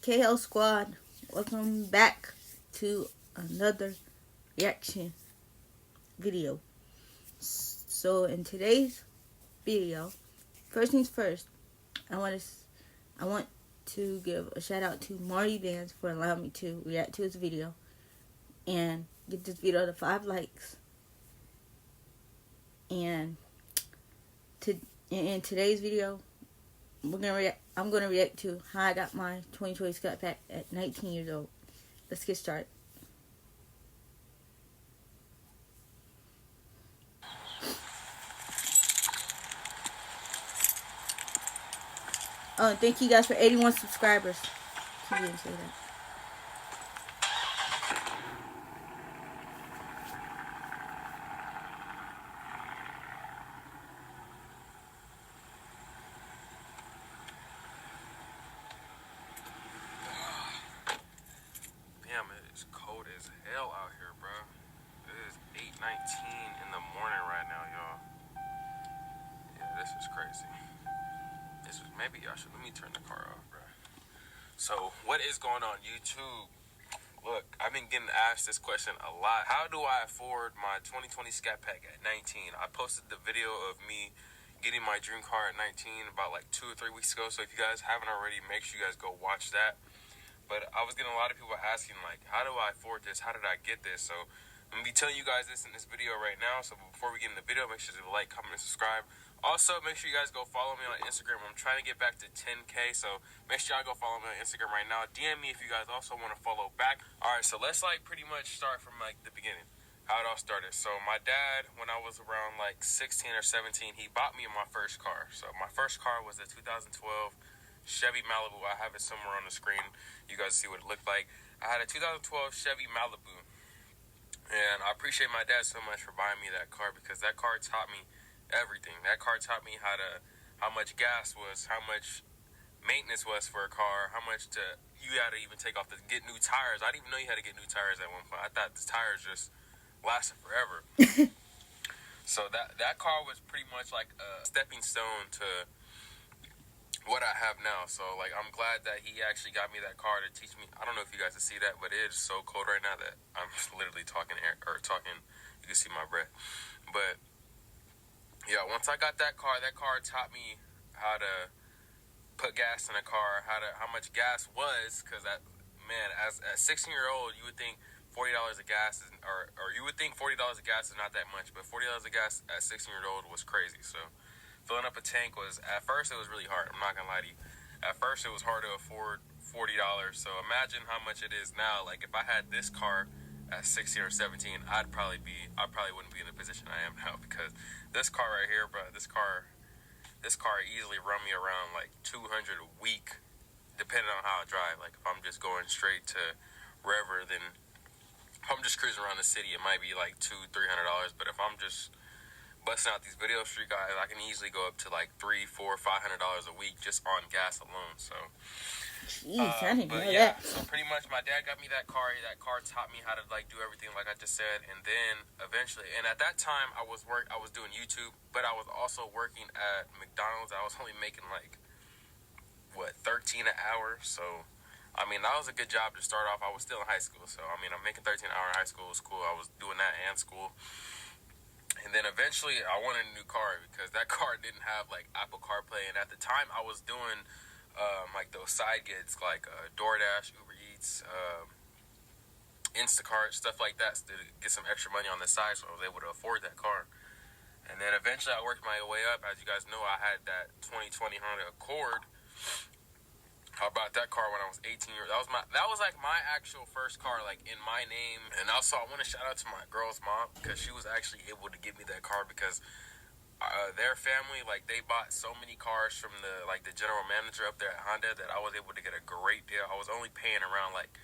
KL Squad. Welcome back to another reaction video. So in today's video, first things first, I want to give a shout out to Bandz for allowing me to react to his video and get this video to 5 likes. And in today's video, I'm gonna react to how I got my 2020 ScatPack at 19 years old. Let's get started. Oh, thank you guys for 81 subscribers. He didn't say that. Damn, it is cold as hell out here, bro. It is 8:19 in the morning right now, y'all. Yeah, this is crazy. Maybe I should, let me turn the car off, bro. So, what is going on, YouTube? Look, I've been getting asked this question a lot. How do I afford my 2020 ScatPack at 19? I posted the video of me getting my dream car at 19 about like 2 or 3 weeks ago. So if you guys haven't already, make sure you guys go watch that. But I was getting a lot of people asking, like, how do I afford this? How did I get this? So I'm going to be telling you guys this in this video right now. So before we get in the video, make sure to like, comment, and subscribe. Also, make sure you guys go follow me on Instagram. I'm trying to get back to 10K, so make sure y'all go follow me on Instagram right now. DM me if you guys also want to follow back. All right, so let's, like, pretty much start from, like, the beginning, how it all started. So my dad, when I was around, like, 16 or 17, he bought me my first car. So my first car was a 2012 Chevy Malibu. I have it somewhere on the screen. You guys see what it looked like. I had a 2012 Chevy Malibu, and I appreciate my dad so much for buying me that car because that car taught me everything. That car taught me how much gas was, how much maintenance was for a car, how much you had to even take off to get new tires. I didn't even know you had to get new tires at one point. I thought the tires just lasted forever. So that car was pretty much like a stepping stone to what I have now. So, like, I'm glad that he actually got me that car to teach me. I don't know if you guys can see that, but it is so cold right now that I'm just literally talking. You can see my breath. But yeah, once I got that car taught me how to put gas in a car, how much gas was, because that, man, as a 16-year-old, you would think $40 of gas is, or you would think $40 of gas is not that much, but $40 of gas at 16-year-old was crazy. So filling up a tank was, at first it was really hard. I'm not gonna lie to you. At first it was hard to afford $40. So imagine how much it is now. Like, if I had this car at 16 or 17, I probably wouldn't be in the position I am now, because this car right here, bro, this car easily run me around like 200 a week, depending on how I drive. Like, if I'm just going straight to wherever, then if I'm just cruising around the city, it might be like $200-$300. But if I'm just busting out these videos for you guys, I can easily go up to like $300-$500 a week just on gas alone. So Jeez, I didn't know yeah, that. so pretty much my dad got me that car. That car taught me how to, like, do everything like I just said. And then eventually, and at that time I was doing YouTube, but I was also working at McDonald's. I was only making like, what, 13 an hour. So I mean, that was a good job to start off. I was still in high school, so I mean, I'm making 13 an hour in high school. It was cool. I was doing that and school. And then eventually I wanted a new car because that car didn't have like Apple CarPlay, and at the time I was doing like those side gigs like DoorDash, Uber Eats, Instacart, stuff like that, to get some extra money on the side, so I was able to afford that car. And then eventually I worked my way up. As you guys know, I had that 2020 Honda Accord. I bought that car when I was 18 years old. That was like my actual first car, like, in my name. And also I want to shout out to my girl's mom, because she was actually able to give me that car, because their family, like, they bought so many cars from the general manager up there at Honda that I was able to get a great deal. I was only paying around like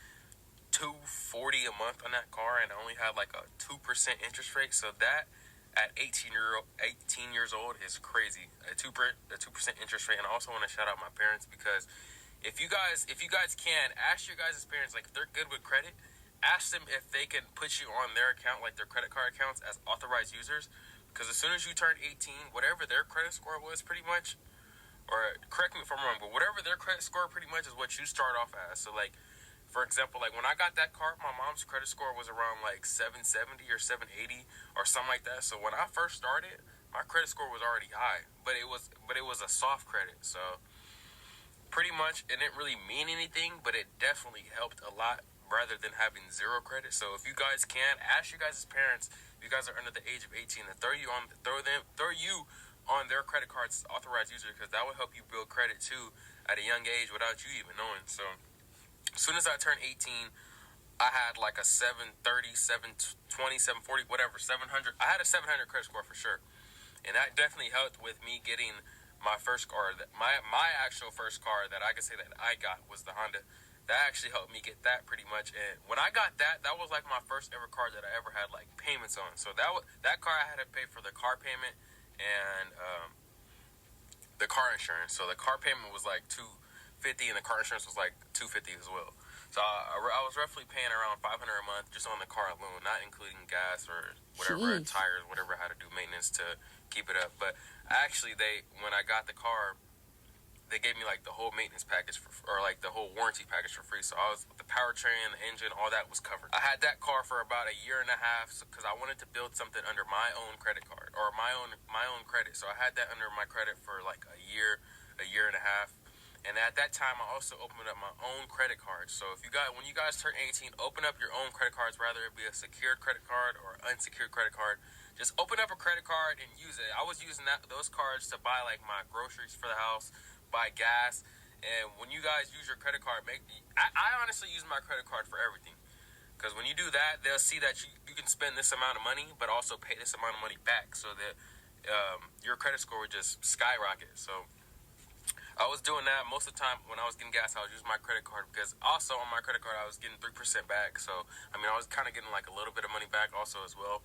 $240 a month on that car, and I only had like a 2% interest rate. So that at 18 years old is crazy. A 2% interest rate. And I also want to shout out my parents, because if you guys can, ask your guys' parents, like, if they're good with credit, ask them if they can put you on their account, like their credit card accounts, as authorized users. Because as soon as you turn 18, whatever their credit score was, pretty much, or correct me if I'm wrong, but whatever their credit score pretty much is what you start off as. So like, for example, like when I got that car, my mom's credit score was around like 770 or 780 or something like that. So when I first started, my credit score was already high, but it was a soft credit. So pretty much it didn't really mean anything, but it definitely helped a lot rather than having zero credit. So if you guys can, ask your guys' parents, if you guys are under the age of 18, to throw you on their credit cards authorized user, because that will help you build credit too at a young age without you even knowing. So as soon as I turned 18, I had like a 730, 720, 740, whatever, 700. I had a 700 credit score for sure. And that definitely helped with me getting my first car. My actual first car that I could say that I got was the Honda. That actually helped me get that pretty much. And when I got that was like my first ever car that I ever had like payments on. So that car I had to pay for the car payment and the car insurance. So the car payment was like $250 and the car insurance was like $250 as well. So I was roughly paying around $500 a month just on the car alone, not including gas or whatever, tires, whatever I had to do maintenance to keep it up. But actually, when I got the car, they gave me like the whole maintenance package or like the whole warranty package for free. So the powertrain, the engine, all that was covered. I had that car for about a year and a half because I wanted to build something under my own credit card or my own credit. So I had that under my credit for like a year and a half. And at that time, I also opened up my own credit card. So when you guys turn 18, open up your own credit cards, whether it be a secured credit card or unsecured credit card. Just open up a credit card and use it. I was using those cards to buy like my groceries for the house, buy gas. And when you guys use your credit card, I honestly use my credit card for everything. Because when you do that, they'll see that you can spend this amount of money, but also pay this amount of money back, so that your credit score would just skyrocket. So I was doing that most of the time. When I was getting gas, I was using my credit card, because also on my credit card I was getting 3% back. So I mean, I was kind of getting like a little bit of money back also as well.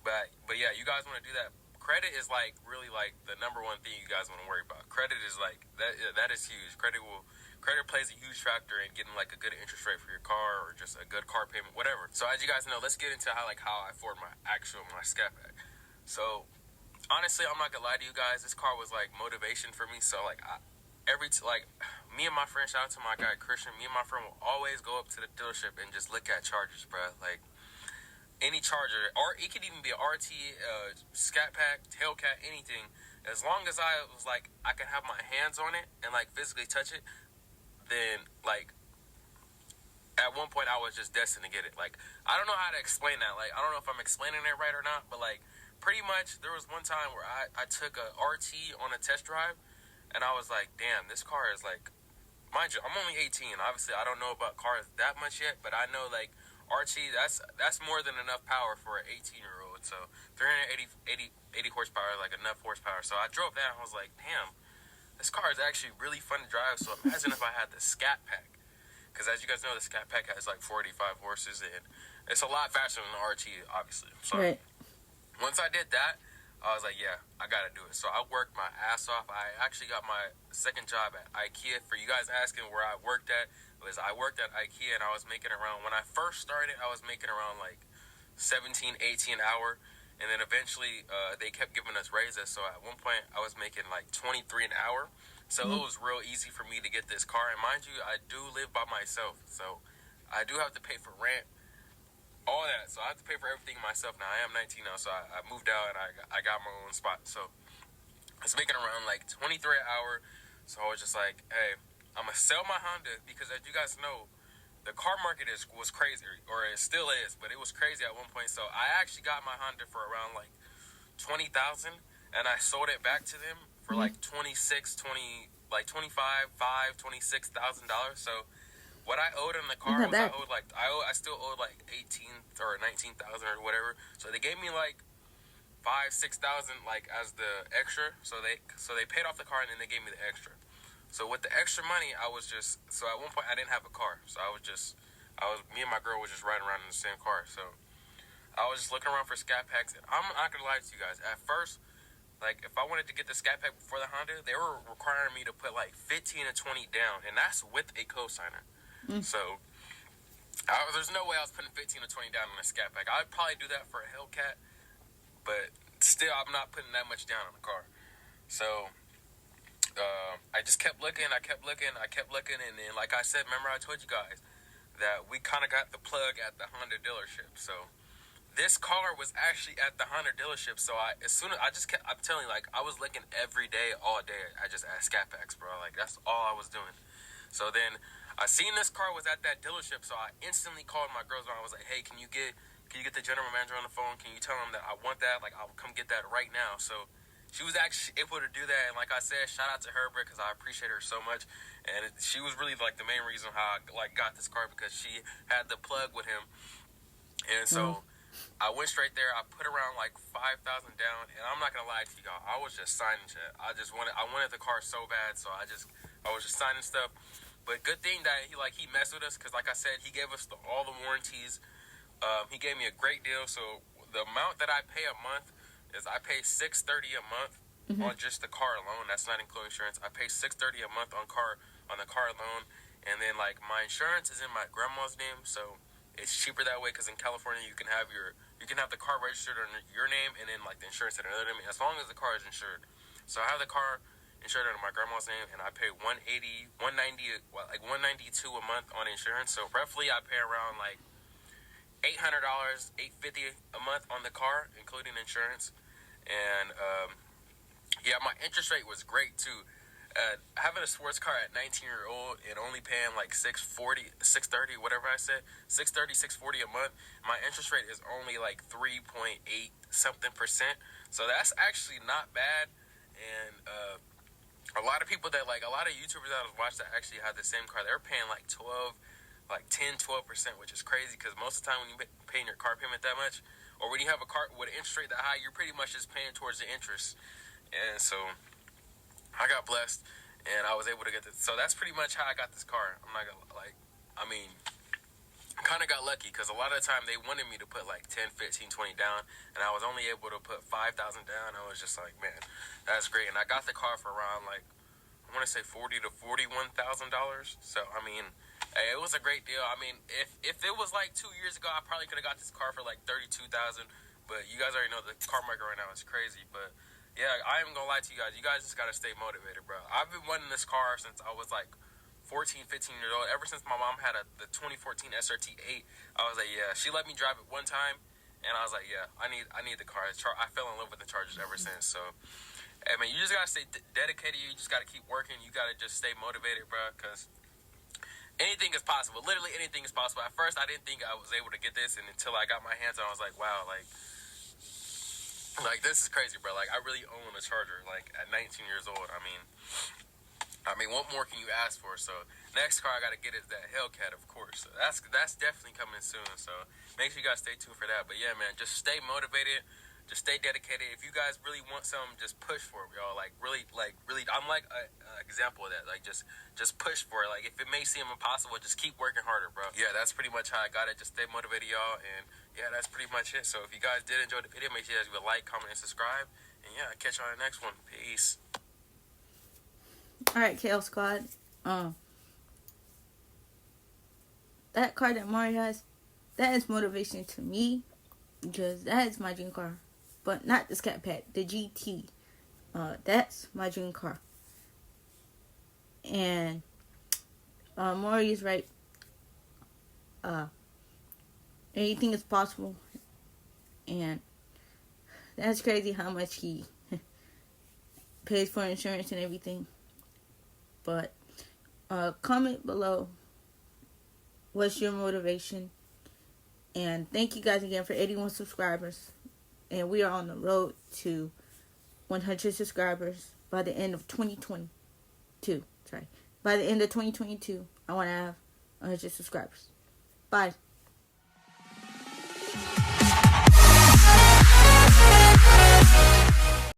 But yeah, you guys want to do that. Credit is like really like the number one thing you guys want to worry about. Credit is like that is huge. Credit plays a huge factor in getting like a good interest rate for your car or just a good car payment, whatever. So as you guys know, let's get into how I afford my ScatPack. So honestly, I'm not gonna lie to you guys, this car was like motivation for me. So like me and my friend, shout out to my guy Christian, me and my friend will always go up to the dealership and just look at chargers, bro. Like any charger, or it could even be an RT, ScatPack, Hellcat, anything. As long as I was like, I could have my hands on it and like physically touch it, then like at one point I was just destined to get it. Like, I don't know how to explain that. Like, I don't know if I'm explaining it right or not, but like pretty much there was one time where I took a RT on a test drive. And I was like, damn, this car is like, mind you, I'm only 18. Obviously, I don't know about cars that much yet, but I know like RT, that's more than enough power for an 18-year-old. So 380 horsepower, like enough horsepower. So I drove that and I was like, damn, this car is actually really fun to drive. So imagine if I had the ScatPack. Because as you guys know, the ScatPack has like 45 horses, and it's a lot faster than the RT, obviously. So once I did that, I was like, yeah, I gotta do it. So I worked my ass off. I actually got my second job at IKEA. For you guys asking where I worked at, I worked at IKEA, and I was making around, when I first started, I was making around like 17, 18 an hour. And then eventually they kept giving us raises. So at one point I was making like 23 an hour. So it was real easy for me to get this car. And mind you, I do live by myself. So I do have to pay for rent, all that. So I have to pay for everything myself now. I am 19 now, so I moved out and I got my own spot. So I was making around like 23 an hour. So I was just like, hey, I'm going to sell my Honda, because as you guys know, the car market was crazy, or it still is, but it was crazy at one point. So I actually got my Honda for around like 20,000, and I sold it back to them for like $26,000. So what I owed on the car was I still owed like 18 or 19,000 or whatever. So they gave me like 5,000-6,000 like as the extra. So they paid off the car, and then they gave me the extra. So with the extra money, at one point I didn't have a car. So me and my girl was just riding around in the same car. So I was just looking around for ScatPacks, and I'm not gonna lie to you guys. At first, like if I wanted to get the ScatPack before the Honda, they were requiring me to put like 15 to 20 down, and that's with a cosigner. So there's no way I was putting 15 to 20 down on a ScatPack. I'd probably do that for a Hellcat, but still I'm not putting that much down on the car. So I just kept looking, and then, like I said, remember I told you guys that we kind of got the plug at the Honda dealership. So this car was actually at the Honda dealership. So I'm telling you, like, I was looking every day, all day. I just asked ScatPacks, bro. Like, that's all I was doing. So then I seen this car was at that dealership. So I instantly called my girls. I was like, hey, can you get the general manager on the phone? Can you tell him that I want that? Like, I'll come get that right now. So she was actually able to do that. And like I said, shout out to her, bro, because I appreciate her so much. And she was really like the main reason how I got this car, because she had the plug with him. And so I went straight there. I put around like 5,000 down, and I'm not gonna lie to you, y'all. I was just signing shit. I wanted the car so bad, so I was just signing stuff. But good thing that he messed with us, because like I said, he gave us all the warranties. He gave me a great deal. So the amount that I pay a month is I pay $630 a month on just the car alone. That's not including insurance. I pay $630 a month on the car alone, and then like my insurance is in my grandma's name, so it's cheaper that way. Because in California, you can have the car registered under your name, and then like the insurance under another name, as long as the car is insured. So I have the car insured under my grandma's name, and I pay $192 a month on insurance. So roughly, I pay around like $800, $850 a month on the car, including insurance. And yeah, my interest rate was great too. Having a sports car at 19-year-old and only paying like $630, whatever I said, $640 a month, my interest rate is only like 3.8 something percent. So that's actually not bad. And a lot of YouTubers that I've watched that actually had the same car, they're paying like 10-12%, which is crazy, because most of the time when you paying your car payment that much, or when you have a car with an interest rate that high, you're pretty much just paying towards the interest. And so I got blessed, and I was able to get this. So that's pretty much how I got this car. I'm not gonna I kind of got lucky, because a lot of the time they wanted me to put like 10, 15, 20 down, and I was only able to put 5,000 down. I was just like, man, that's great. And I got the car for around like, I want to say $40,000 to $41,000. So hey, it was a great deal. If it was like 2 years ago, I probably could have got this car for like 32,000. But you guys already know the car market right now is crazy. But yeah, I am gonna lie to you guys. You guys just gotta stay motivated, bro. I've been wanting this car since I was like 14, 15 years old. Ever since my mom had the 2014 SRT8, I was like, yeah. She let me drive it one time, and I was like, yeah, I need the car. I fell in love with the Chargers ever since. So, hey, man, you just gotta stay dedicated. You just gotta keep working. You gotta just stay motivated, bro, because anything is possible. Literally anything is possible. At first, I didn't think I was able to get this, and until I got my hands on it, I was like, wow, like this is crazy, bro. Like, I really own a Charger, like, at 19 years old. I mean, what more can you ask for? So, next car I gotta get is that Hellcat, of course. So that's definitely coming soon. So, make sure you guys stay tuned for that. But yeah, man, just stay motivated. Just stay dedicated. If you guys really want something, just push for it, y'all. Like, really, I'm like an example of that. Like, just push for it. Like, if it may seem impossible, just keep working harder, bro. Yeah, that's pretty much how I got it. Just stay motivated, y'all. And yeah, that's pretty much it. So if you guys did enjoy the video, make sure you guys give a like, comment, and subscribe. And yeah, I'll catch you on the next one. Peace. Alright, KL Squad. That car that Mario has, that is motivation to me, because that is my dream car. But not the ScatPack, the GT. That's my dream car. And Mario's right. Anything is possible. And that's crazy how much he pays for insurance and everything. But comment below what's your motivation. And thank you guys again for 81 subscribers. And we are on the road to 100 subscribers by the end of 2022. By the end of 2022, I want to have 100 subscribers. Bye.